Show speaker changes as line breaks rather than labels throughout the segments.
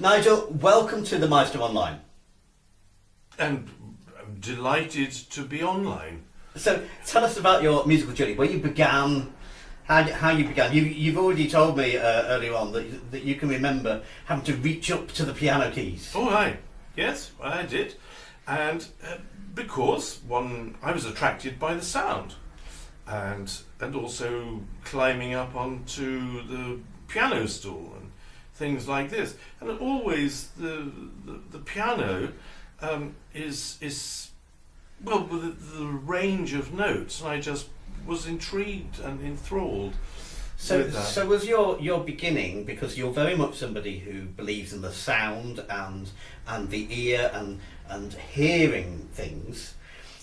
Nigel, welcome to the Meister Online.
And I'm delighted to be online.
So, tell us about your musical journey, where you began, how you began. You've already told me earlier on that you can remember having to reach up to the piano keys.
Oh, aye. Yes, I did. And because, I was attracted by the sound. And also climbing up onto the piano stool and things like this. And always the piano is with the range of notes, and I just was intrigued and enthralled with that.
So was your beginning, because you're very much somebody who believes in the sound and the ear and hearing things.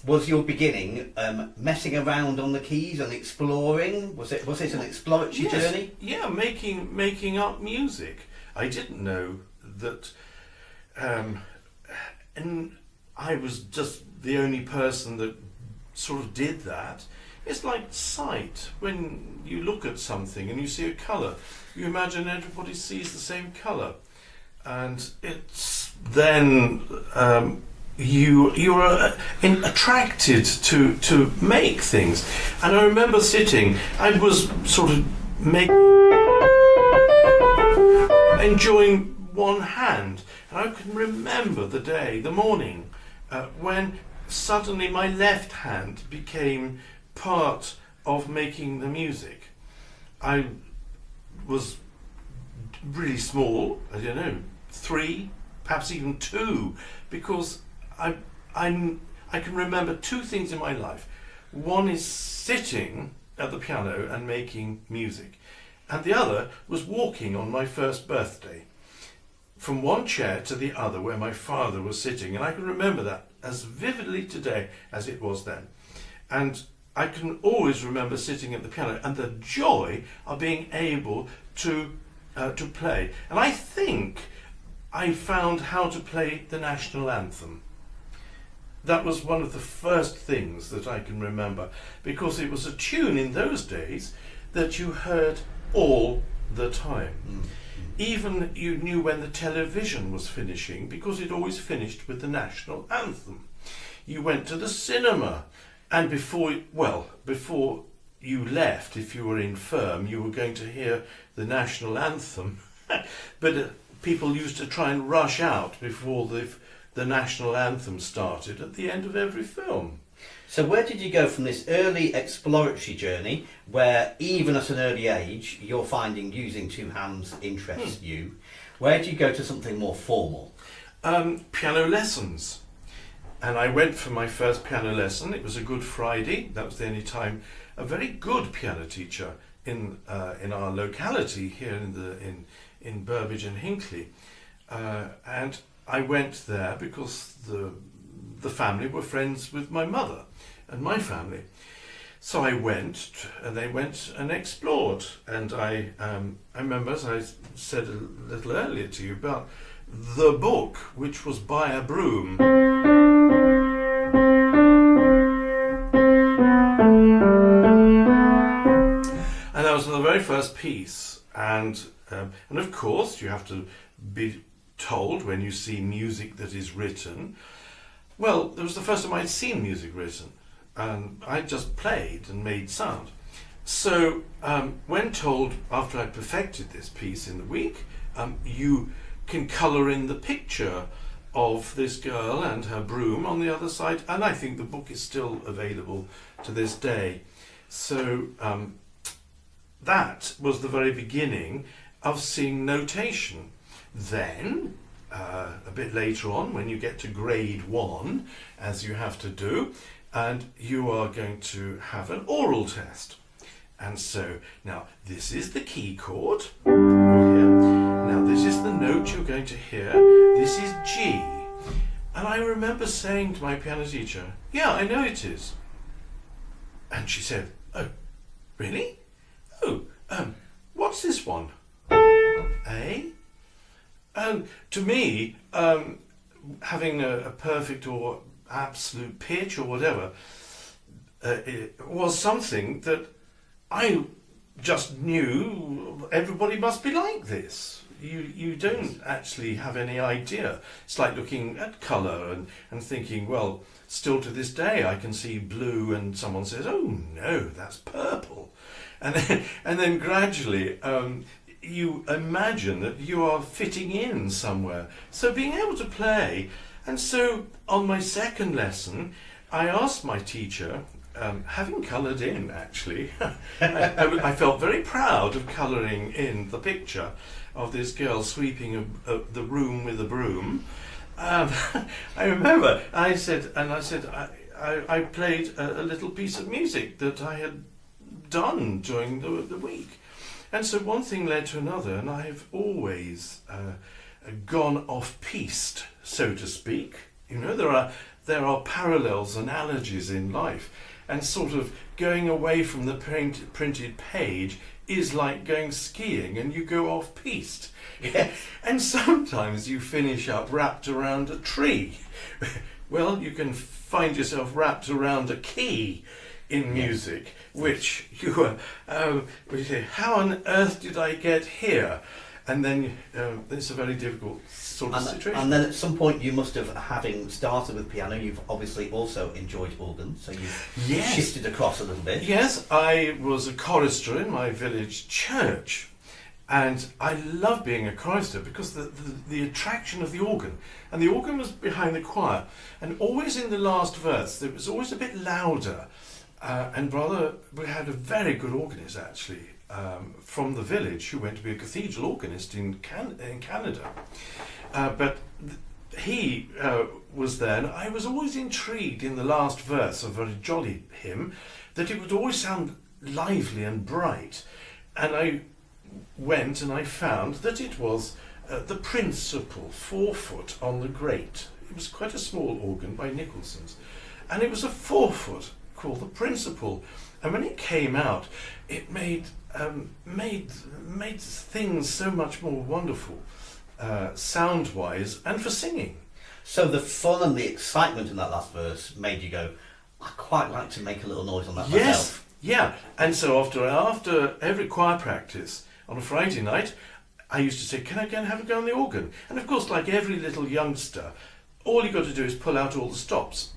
Was your beginning messing around on the keys and exploring? Was it an exploratory journey?
Yeah, making up music. I didn't know that, and I was just the only person that sort of did that. It's like sight. When you look at something and you see a colour, you imagine everybody sees the same colour, and it's then you're attracted to make things. And I remember sitting, I was sort of enjoying one hand, and I can remember the morning when suddenly my left hand became part of making the music. I was really small, I don't know, 3, perhaps even 2, because I can remember 2 things in my life. One is sitting at the piano and making music, and the other was walking on my first birthday from one chair to the other where my father was sitting, and I can remember that as vividly today as it was then. And I can always remember sitting at the piano and the joy of being able to play. And I think I found how to play the national anthem. That was one of the first things that I can remember, because it was a tune in those days that you heard all the time. Mm. Even you knew when the television was finishing, because it always finished with the national anthem. You went to the cinema, and before you left, if you were infirm, you were going to hear the national anthem. But people used to try and rush out before the national anthem started at the end of every film.
So where did you go from this early exploratory journey, where even at an early age you're finding using 2 hands interests you? Where did you go to something more formal?
Piano lessons. And I went for my first piano lesson. It was a Good Friday. That was the only time a very good piano teacher in our locality here in Burbage and Hinckley. And I went there because the family were friends with my mother and my family. So I went, and they went and explored. And I remember, as I said a little earlier to you, about the book, which was By a Broom. And that was the very first piece. And of course, you have to be told when you see music that is written. Well, it was the first time I'd seen music written, and I just played and made sound. So when told, after I perfected this piece in the week, you can colour in the picture of this girl and her broom on the other side, and I think the book is still available to this day. So that was the very beginning of seeing notation. Then a bit later on, when you get to grade 1, as you have to do, and you are going to have an oral test. And so, now this is the key chord. Now this is the note you're going to hear. This is G. And I remember saying to my piano teacher, "Yeah, I know it is." And she said, "Oh, really? Oh, what's this one? A?" And to me, having a perfect or absolute pitch or whatever, it was something that I just knew everybody must be like this. you don't actually have any idea. It's like looking at colour and thinking, well, still to this day I can see blue, and someone says, oh no, that's purple. And then gradually you imagine that you are fitting in somewhere. So being able to play, and so on my second lesson, I asked my teacher, having coloured in actually, I felt very proud of colouring in the picture of this girl sweeping the room with a broom. I remember I played a little piece of music that I had done during the week. And so one thing led to another, and I have always gone off-piste, so to speak. You know, there are parallels, analogies in life, and sort of going away from the printed page is like going skiing, and you go off-piste.
Yes.
And sometimes you finish up wrapped around a tree. Well, you can find yourself wrapped around a key in music, which you say, how on earth did I get here? And then it's a very difficult sort of situation.
And then at some point you must have, having started with piano, you've obviously also enjoyed organ, so you've shifted across a little bit.
Yes, I was a chorister in my village church, and I loved being a chorister because the attraction of the organ, and the organ was behind the choir, and always in the last verse it was always a bit louder. And we had a very good organist actually from the village who went to be a cathedral organist in Canada. But he was there, and I was always intrigued in the last verse, a very jolly hymn, that it would always sound lively and bright. And I went and I found that it was the principal 4-foot on the grate. It was quite a small organ by Nicholson's, and it was a 4-foot called the principal, and when it came out, it made things so much more wonderful, sound-wise and for singing.
So the fun and the excitement in that last verse made you go, I quite like to make a little noise on that myself.
Yeah. And so after every choir practice on a Friday night, I used to say, can I go and have a go on the organ? And of course, like every little youngster, all you got to do is pull out all the stops.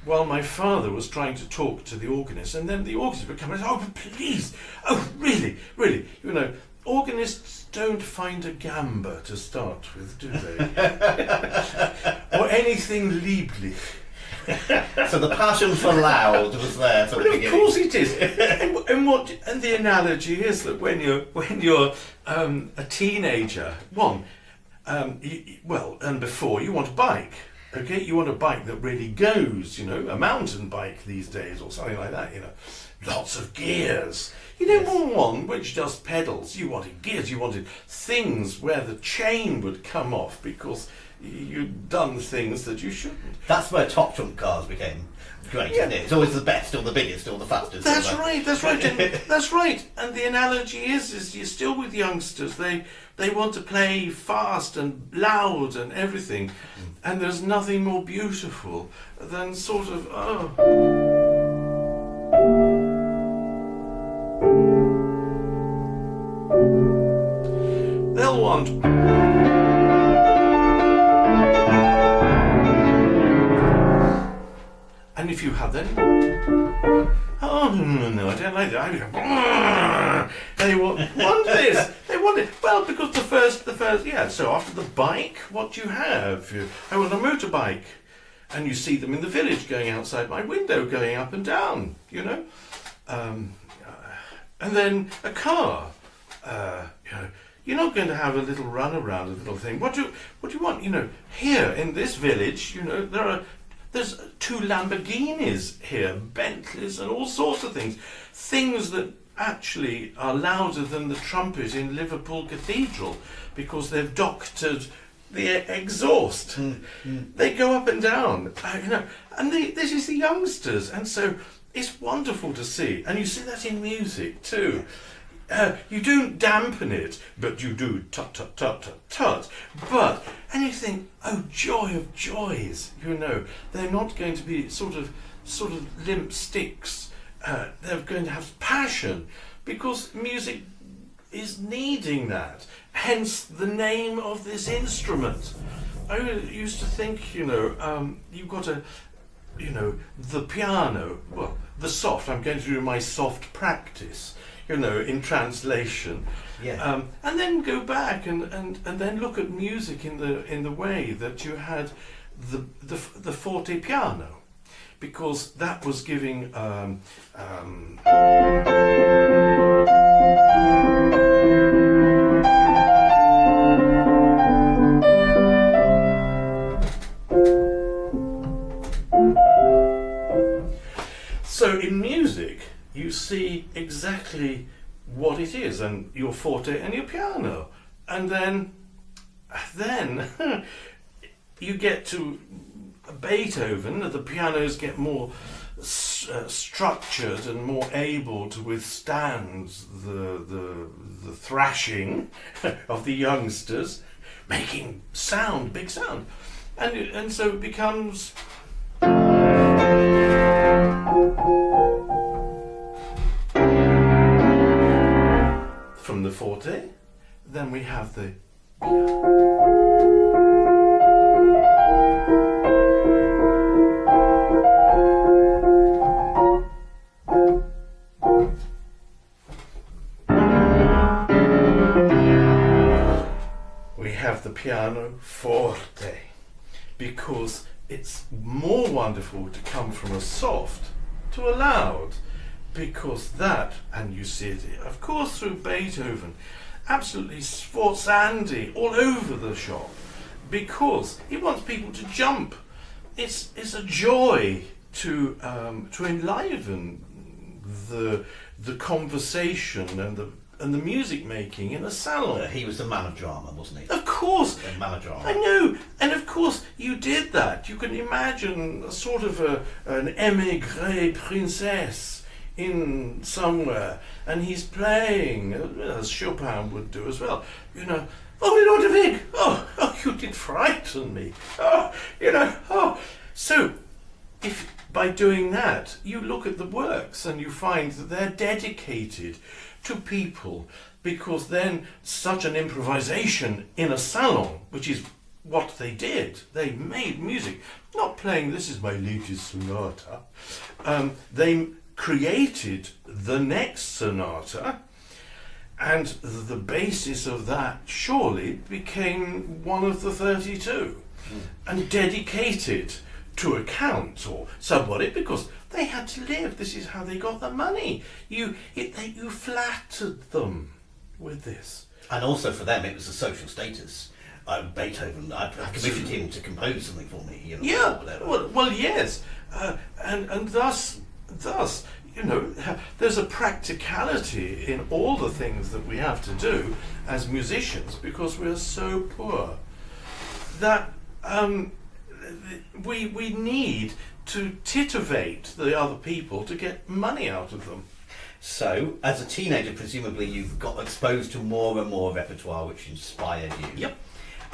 Well, my father was trying to talk to the organist, and then the organist would come and say, oh, please, oh, really, you know, organists don't find a gamba to start with, do they? Or anything lieblich.
So the passion for loud was there.
Well, of course it is. And the analogy is that when you're a teenager, and before you want a bike. Okay, you want a bike that really goes, you know, a mountain bike these days or something like that, you know. Lots of gears. You don't want one which just pedals. You wanted gears, you wanted things where the chain would come off because you'd done things that you shouldn't.
That's where top trump cars became great, isn't it? It's always the best or the biggest or the fastest.
That's right. That's right. And the analogy is you're still with youngsters. They want to play fast and loud and everything. And there's nothing more beautiful than sort of, they'll want... And if you have them, oh no, I don't like that. They want this. They want it. Well, because the first, yeah. So after the bike, what do you have? I want a motorbike, and you see them in the village going outside my window, going up and down. You know, and then a car. You know, you're not going to have a little run around, a little thing. What do you want? You know, here in this village, you know, there's 2 Lamborghinis here, Bentleys and all sorts of things that actually are louder than the trumpet in Liverpool Cathedral because they've doctored the exhaust. They go up and down, you know, and this is the youngsters, and so it's wonderful to see, and you see that in music too. You don't dampen it, but you do tut tut tut tut tut. And you think, oh, joy of joys, you know, they're not going to be sort of limp sticks. They're going to have passion, because music is needing that. Hence the name of this instrument. I used to think, you've got the piano, well, the soft, I'm going to do my soft practice, in translation.
Yeah.
And then go back and then look at music in the way that you had the forte piano, because that was giving so in music you see exactly what it is, and your forte and your piano, and then you get to Beethoven. The pianos get more structured and more able to withstand the thrashing of the youngsters, making sound, big sound, and so it becomes. From the forte, then we have the piano forte, because it's more wonderful to come from a soft to a loud, because that, and you see it of course through Beethoven, absolutely sforzandi all over the shop, because he wants people to jump. It's a joy to enliven the conversation and the music making in a salon.
He was the man of drama, wasn't he?
Of course.
The man of drama.
I know. And of course you did that. You can imagine a sort of an émigré princess in somewhere, and he's playing, as Chopin would do as well. Oh, Ludwig! Oh, you did frighten me. So, if by doing that, you look at the works and you find that they're dedicated to people, because then such an improvisation in a salon, which is what they did, they made music, not playing this is my latest sonata, they created the next sonata, and the basis of that surely became one of the 32 and dedicated to a count or somebody, because they had to live. This is how they got the money. You flattered them with this.
And also for them it was a social status. Beethoven, I commissioned him to compose something for me.
Yeah,
or whatever.
well yes. And thus, there's a practicality in all the things that we have to do as musicians, because we're so poor that we need to titivate the other people to get money out of them.
So, as a teenager, presumably you've got exposed to more and more repertoire which inspired you.
Yep.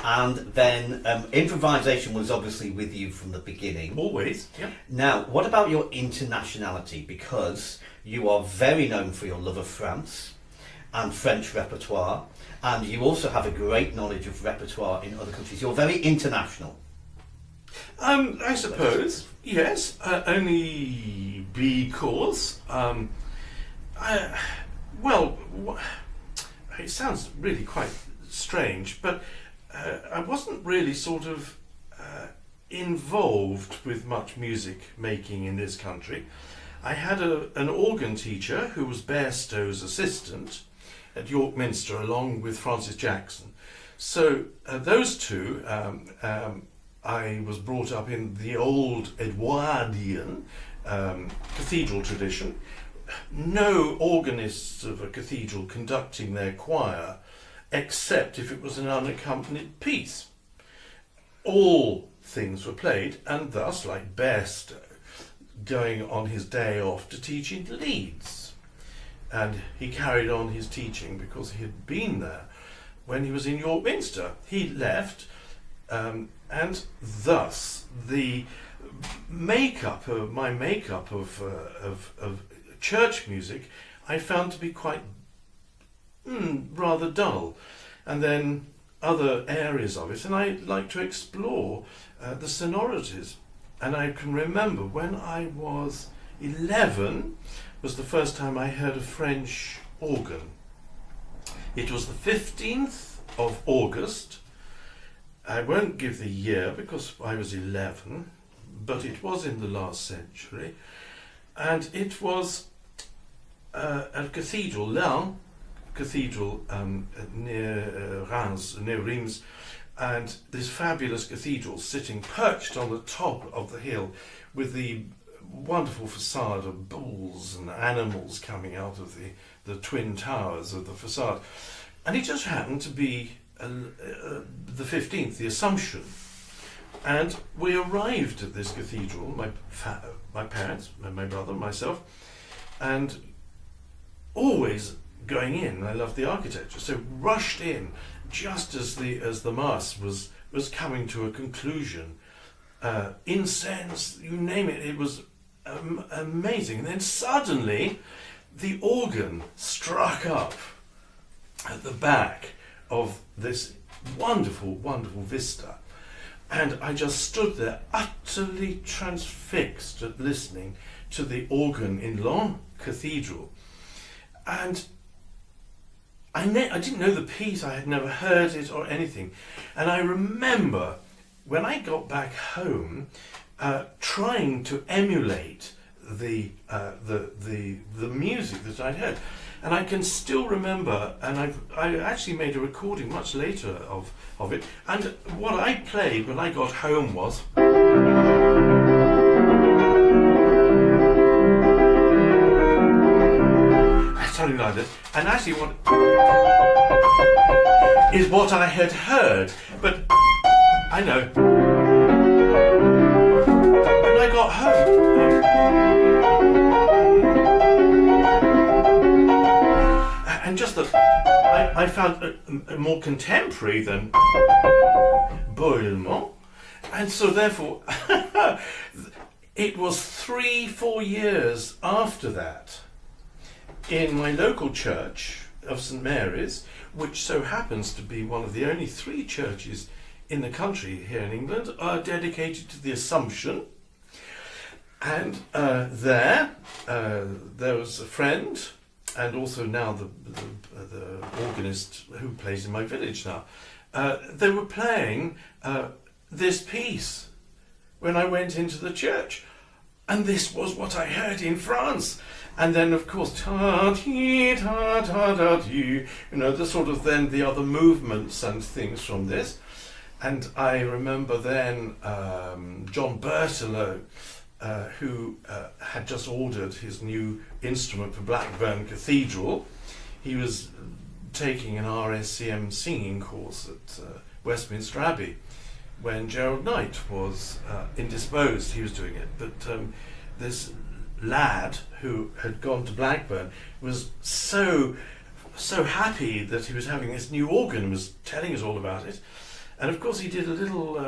And then improvisation was obviously with you from the beginning.
Always. Yep.
Now, what about your internationality? Because you are very known for your love of France and French repertoire, and you also have a great knowledge of repertoire in other countries. You're very international.
I suppose, yes, only because, it sounds really quite strange, but I wasn't really sort of involved with much music making in this country. I had an organ teacher who was Bairstow's assistant at York Minster, along with Francis Jackson. So those two, I was brought up in the old Edwardian cathedral tradition. No organists of a cathedral conducting their choir, except if it was an unaccompanied piece. All things were played, and thus, like Bairstow, going on his day off to teach in Leeds. And he carried on his teaching because he had been there when he was in York Minster. He left, and thus the makeup of my of church music I found to be quite rather dull. And then other areas of it, and I like to explore the sonorities. And I can remember when I was 11 was the first time I heard a French organ. It was the 15th of August. I won't give the year because I was 11, but it was in the last century. And it was a cathedral, Laon Cathedral near Reims, near Reims, and this fabulous cathedral sitting perched on the top of the hill with the wonderful facade of bulls and animals coming out of the twin towers of the facade. And it just happened to be the 15th, the Assumption. And we arrived at this cathedral, my parents, my brother, myself, and always going in. I loved the architecture, so rushed in just as the mass was coming to a conclusion. Incense, you name it, it was amazing. And then suddenly the organ struck up at the back of this wonderful, wonderful vista. And I just stood there utterly transfixed at listening to the organ in Laon Cathedral. And I didn't know the piece, I had never heard it or anything. And I remember when I got back home trying to emulate the music that I'd heard. And I can still remember, and I actually made a recording much later of it. And what I played when I got home was something like this. And actually what is what I had heard. But I know. When I got home, and just that I found a more contemporary than Boilement, and so therefore it was 3-4 years after that in my local church of St Mary's, which so happens to be one of the only 3 churches in the country here in England, are dedicated to the Assumption. And there was a friend, and also now the organist who plays in my village now. They were playing this piece when I went into the church, and this was what I heard in France. And then, of course, ta-ti, ta-ta-ta-ti, the sort of then the other movements and things from this. And I remember then John Berthelot, who had just ordered his new instrument for Blackburn Cathedral. He was taking an RSCM singing course at Westminster Abbey when Gerald Knight was indisposed. He was doing it, but this lad who had gone to Blackburn was so happy that he was having this new organ and was telling us all about it. And of course he did a little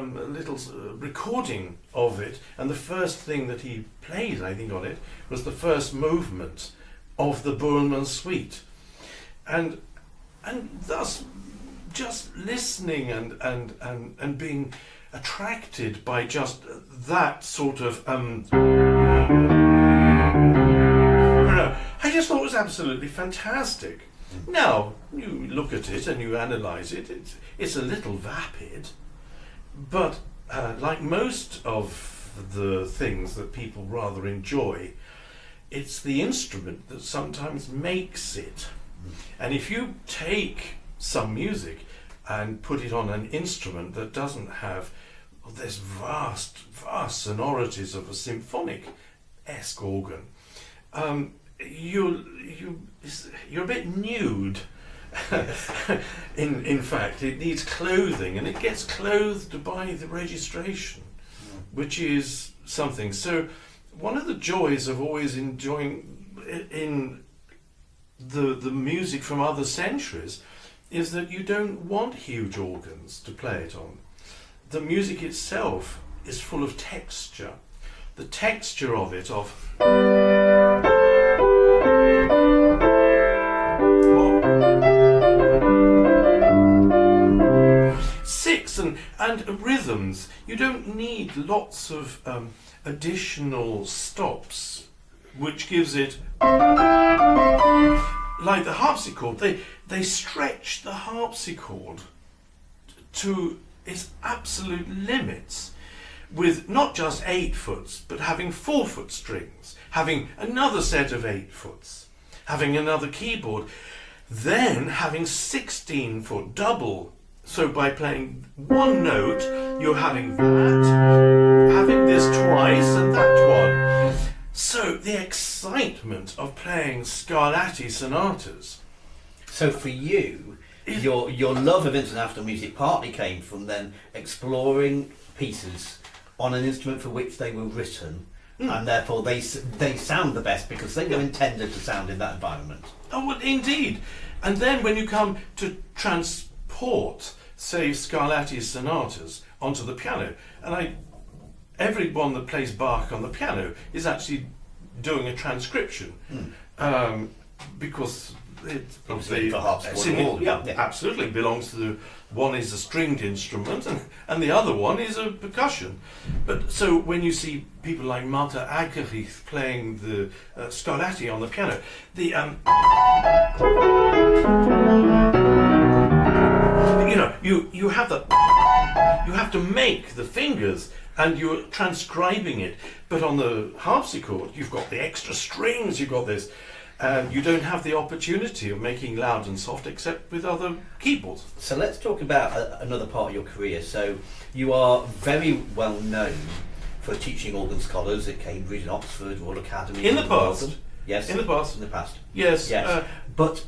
recording of it, and the first thing that he played, I think, on it was the first movement of the Boulman Suite. And thus just listening and being attracted by just that sort of I just thought it was absolutely fantastic. Now, you look at it and you analyse it, it's a little vapid, but like most of the things that people rather enjoy, it's the instrument that sometimes makes it. And if you take some music and put it on an instrument that doesn't have this vast sonorities of a symphonic-esque organ, you're a bit nude. in fact, it needs clothing, and it gets clothed by the registration, which is something. So one of the joys of always enjoying in the music from other centuries is that you don't want huge organs to play it on. The music itself is full of texture. The texture of it, of And rhythms, you don't need lots of additional stops, which gives it, like the harpsichord, they stretch the harpsichord to its absolute limits, with not just 8 foots, but having 4-foot strings, having another set of 8 foots, having another keyboard, then having 16-foot double. So by playing one note, you're having that, having this twice and that one. So the excitement of playing Scarlatti sonatas.
So for you, your love of international music partly came from then exploring pieces on an instrument for which they were written, and therefore they sound the best because they were intended to sound in that environment.
Oh, well, indeed. And then when you come to transport, say, Scarlatti sonatas onto the piano, and everyone that plays Bach on the piano is actually doing a transcription, because it
for harpsichord.
Absolutely belongs to one is a stringed instrument and the other one is a percussion. But so when you see people like Marta Agerich playing the Scarlatti on the piano, the you have to make the fingers and you're transcribing it. But on the harpsichord, you've got the extra strings, you've got this. You don't have the opportunity of making loud and soft except with other keyboards.
So let's talk about another part of your career. So you are very well known for teaching organ scholars at Cambridge and Oxford, Royal Academy.
In the past.
Yes.
In the past.
In the past.
Yes.
Yes. But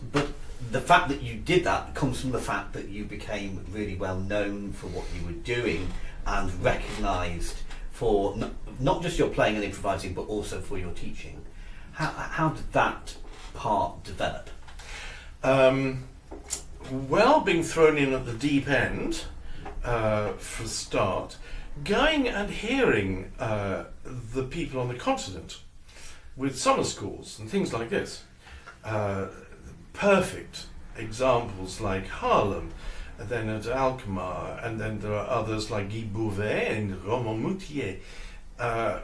the fact that you did that comes from the fact that you became really well known for what you were doing and recognised for not just your playing and improvising, but also for your teaching. How did that part develop?
Well, being thrown in at the deep end for a start, going and hearing the people on the continent with summer schools and things like this. Perfect examples like Haarlem, and then at Alkmaar, and then there are others like Guy Bouvet and Romain-Moutier,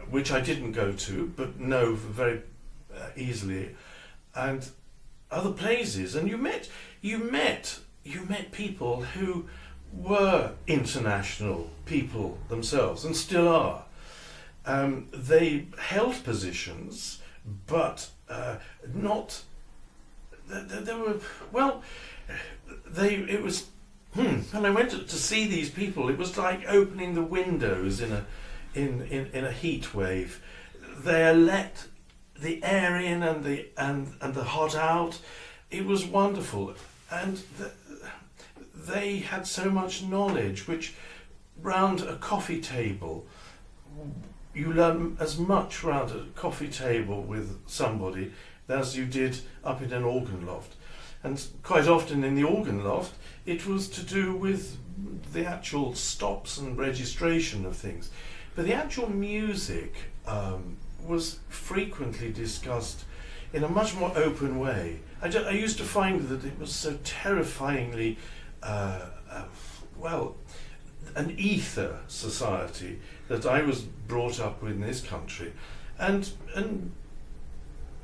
which I didn't go to, but know very easily, and other places. And you met people who were international people themselves, and still are. They held positions, but not. They were well. It was. When I went to see these people, it was like opening the windows in a heat wave. They let the air in and the hot out. It was wonderful, and they had so much knowledge. Which round a coffee table, you learn as much round a coffee table with somebody as you did up in an organ loft. And quite often in the organ loft, it was to do with the actual stops and registration of things. But the actual music was frequently discussed in a much more open way. I used to find that it was so terrifyingly, an ether society that I was brought up with in this country. And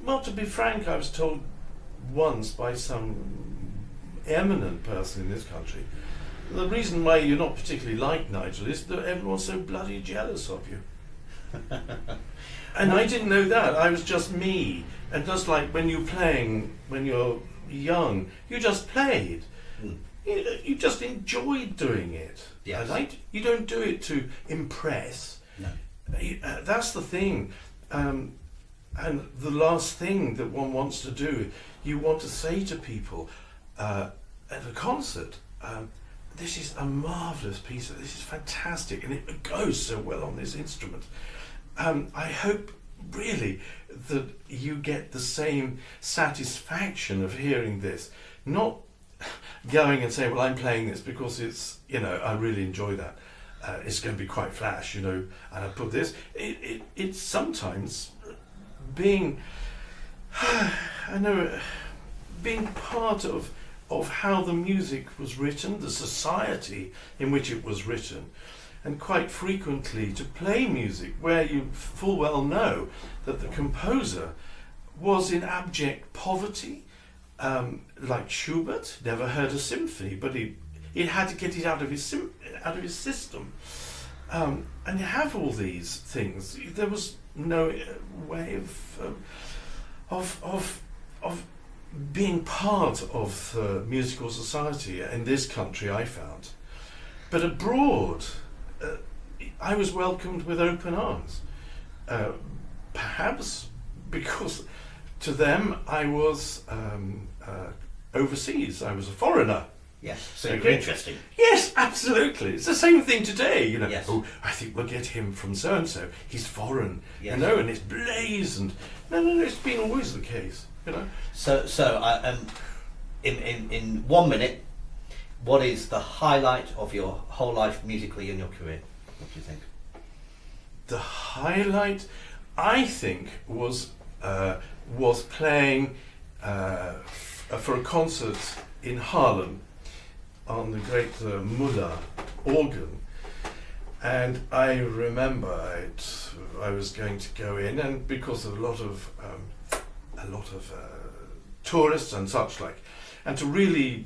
well, to be frank, I was told once by some eminent person in this country, the reason why you're not particularly liked, Nigel, is that everyone's so bloody jealous of you. And I didn't know that. I was just me. And just like when you're young, you just played. You just enjoyed doing it.
Yes.
You don't do it to impress.
No.
That's the thing. And the last thing that one wants to do, you want to say to people at a concert, this is a marvellous piece, this is fantastic, and it goes so well on this instrument. I hope really that you get the same satisfaction of hearing this, not going and saying, well, I'm playing this because it's, I really enjoy that. It's going to be quite flash, and I put this. It's sometimes being, being part of of how the music was written, the society in which it was written, and quite frequently to play music where you full well know that the composer was in abject poverty, like Schubert, never heard a symphony, but he had to get it out of his system. And you have all these things. There was no way of being part of the musical society in this country, I found. But abroad, I was welcomed with open arms. Perhaps because to them I was overseas. I was a foreigner.
Yes, super interesting.
Yes, absolutely. It's the same thing today, you know.
Yes.
Oh, I think we'll get him from so and so. He's foreign,
Yes.
you know, and it's blazoned. No, it's been always the case, you know.
So in 1 minute, what is the highlight of your whole life musically in your career? What do you think?
The highlight, I think, was playing for a concert in Haarlem on the great Muller organ, and I remember I was going to go in, and because of a lot of tourists and such like, and to really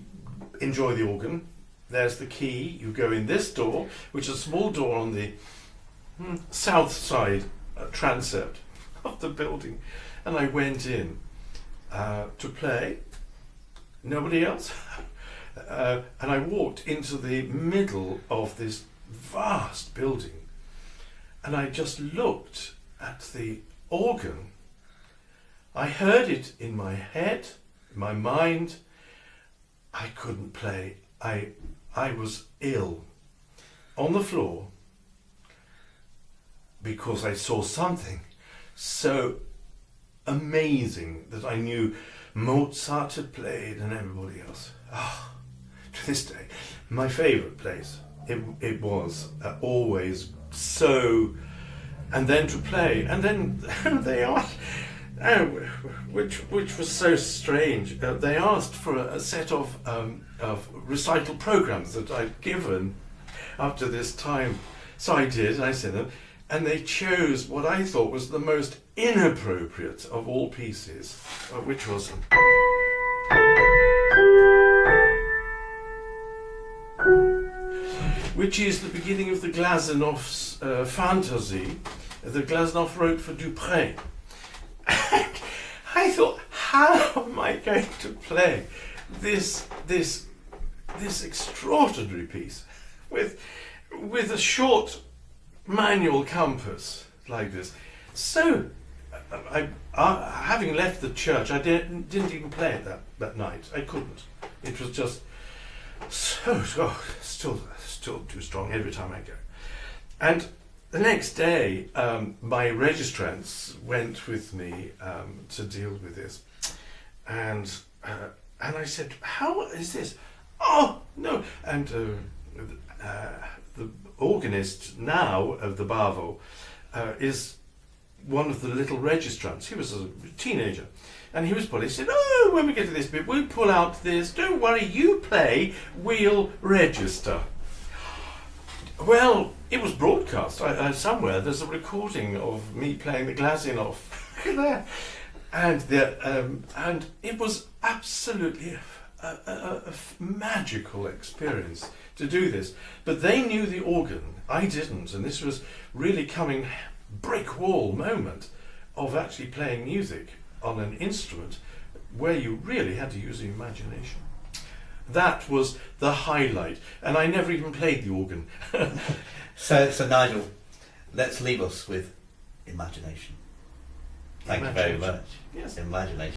enjoy the organ, there's the key. You go in this door, which is a small door on the south side transept of the building, and I went in to play. Nobody else. And I walked into the middle of this vast building, and I just looked at the organ. I heard it in my head, in my mind. I couldn't play. I was ill on the floor because I saw something so amazing that I knew Mozart had played and everybody else. Oh, to this day, my favourite place. It was always so. And then to play, and then they asked, which was so strange. They asked for a set of recital programs that I'd given up to this time. So I did, and I said them, and they chose what I thought was the most inappropriate of all pieces, which was the beginning of the Glasenov's fantasy. The Glasenov wrote for Dupré. And I thought, how am I going to play this extraordinary piece with a short manual compass like this? So, having left the church, I didn't even play it that night. I couldn't. It was just still too strong every time I go. And the next day, my registrants went with me to deal with this, and I said, "How is this?" "Oh no!" And the organist now of the Bavo is one of the little registrants. He was a teenager, and he said, "Oh, when we get to this bit, we'll pull out this. Don't worry, you play. We'll register." Well, it was broadcast somewhere. There's a recording of me playing the Glasenov there, and it was absolutely a magical experience to do this. But they knew the organ, I didn't, and this was really coming brick wall moment of actually playing music on an instrument where you really had to use your imagination. That was the highlight, and I never even played the organ.
So Nigel, let's leave us with imagination. Thank you very much.
Yes.
Imagination.